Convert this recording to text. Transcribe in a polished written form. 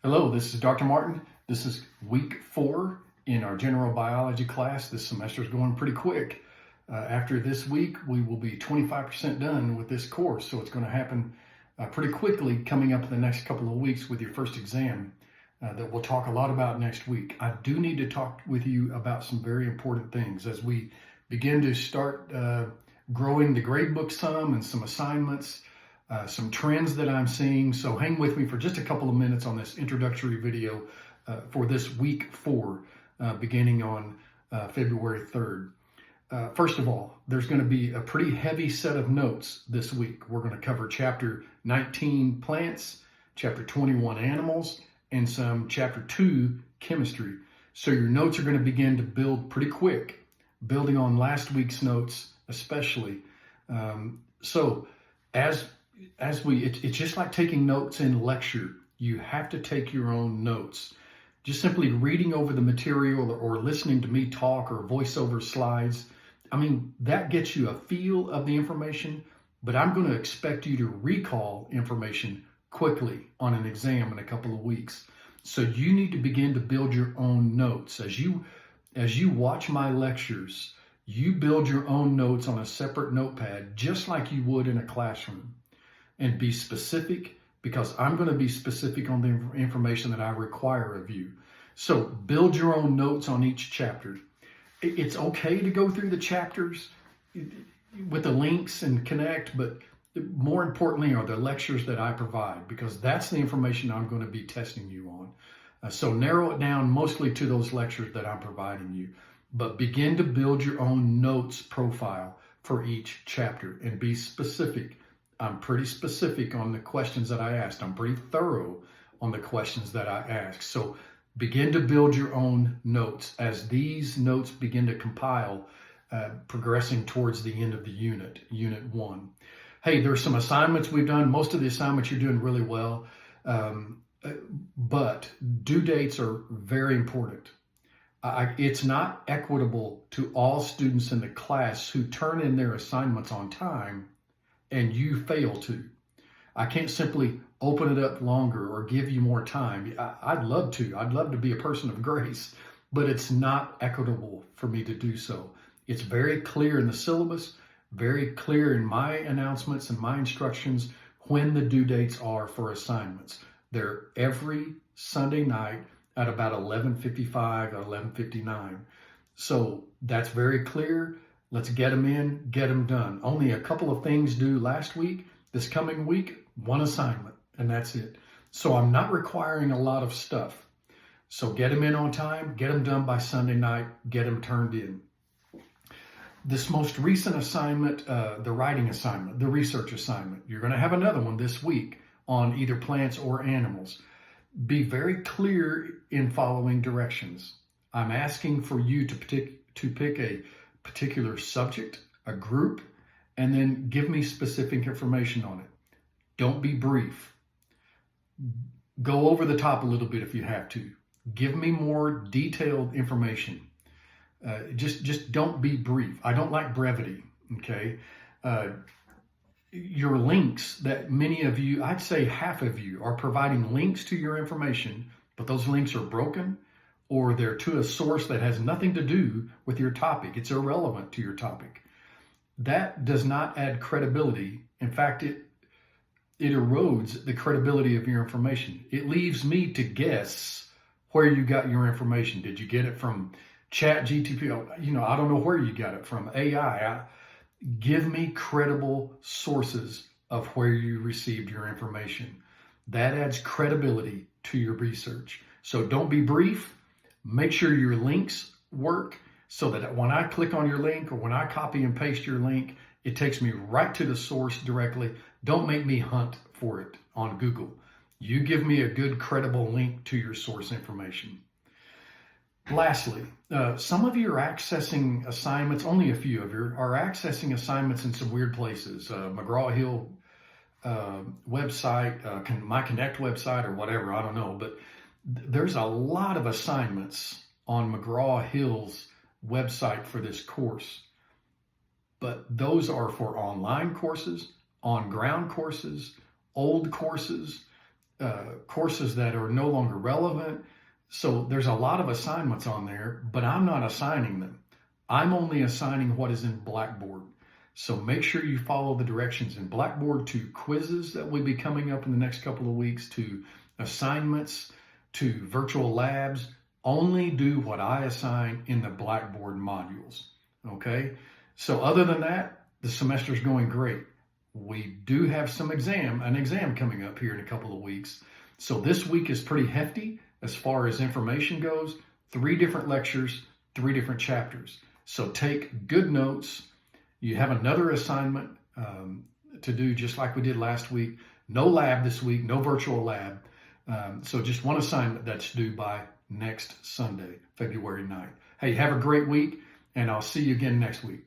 Hello, this is Dr. Martin. This is week 4 in our general biology class. This semester is going pretty quick. After this week, we will be 25% done with this course. So it's going to happen pretty quickly coming up in the next couple of weeks with your first exam that we'll talk a lot about next week. I do need to talk with you about some very important things as we begin to start growing the gradebook some and some assignments. Some trends that I'm seeing. So hang with me for just a couple of minutes on this introductory video for this week 4, beginning on February 3rd. First of all, there's going to be a pretty heavy set of notes this week. We're going to cover chapter 19, plants, chapter 21, animals, and some chapter 2, chemistry. So your notes are going to begin to build pretty quick, building on last week's notes especially. It's just like taking notes in lecture. You have to take your own notes. Just simply reading over the material or listening to me talk or voiceover slides, that gets you a feel of the information, but I'm going to expect you to recall information quickly on an exam in a couple of weeks. So you need to begin to build your own notes. As you watch my lectures, you build your own notes on a separate notepad, just like you would in a classroom. And be specific, because I'm going to be specific on the information that I require of you. So build your own notes on each chapter. It's okay to go through the chapters with the links and connect, but more importantly are the lectures that I provide, because that's the information I'm going to be testing you on. So narrow it down mostly to those lectures that I'm providing you, but begin to build your own notes profile for each chapter and be specific. I'm pretty specific on the questions that I asked. I'm pretty thorough on the questions that I asked. So begin to build your own notes as these notes begin to compile, progressing towards the end of the unit 1. Hey, there's some assignments we've done. Most of the assignments you're doing really well, but due dates are very important. It's not equitable to all students in the class who turn in their assignments on time and you fail to. I can't simply open it up longer or give you more time. I'd love to. I'd love to be a person of grace, but it's not equitable for me to do so. It's very clear in the syllabus, very clear in my announcements and my instructions when the due dates are for assignments. They're every Sunday night at about 11:55 or 11:59. So that's very clear. Let's get them in, get them done. Only a couple of things due last week. This coming week, 1 assignment, and that's it. So I'm not requiring a lot of stuff. So get them in on time, get them done by Sunday night, get them turned in. This most recent assignment, the writing assignment, the research assignment, you're going to have another one this week on either plants or animals. Be very clear in following directions. I'm asking for you to pick a particular subject, a group, and then give me specific information on it. Don't be brief. Go over the top a little bit if you have to. Give me more detailed information. Just don't be brief. I don't like brevity, okay? Your links that many of you, I'd say half of you, are providing links to your information, but those links are broken, or they're to a source that has nothing to do with your topic. It's irrelevant to your topic. That does not add credibility. In fact, it erodes the credibility of your information. It leaves me to guess where you got your information. Did you get it from ChatGPT? I don't know where you got it from. AI. Give me credible sources of where you received your information. That adds credibility to your research. So don't be brief. Make sure your links work so that when I click on your link or when I copy and paste your link, it takes me right to the source directly. Don't make me hunt for it on Google. You give me a good, credible link to your source information. Lastly, some of you are accessing assignments, only a few of you are accessing assignments in some weird places. McGraw-Hill website, my Connect website or whatever, I don't know, but there's a lot of assignments on McGraw-Hill's website for this course, but those are for online courses, on-ground courses, old courses. courses that are no longer relevant. So there's a lot of assignments on there, but I'm not assigning them. I'm only assigning what is in Blackboard. So make sure you follow the directions in Blackboard to quizzes that will be coming up in the next couple of weeks, to assignments, to virtual labs. Only do what I assign in the Blackboard modules. Okay? So other than that, the semester's going great. We do have an exam coming up here in a couple of weeks. So this week is pretty hefty as far as information goes. 3 different lectures, 3 different chapters. So take good notes. You have another assignment to do just like we did last week. No lab this week, no virtual lab. So just one assignment that's due by next Sunday, February 9th. Hey, have a great week, and I'll see you again next week.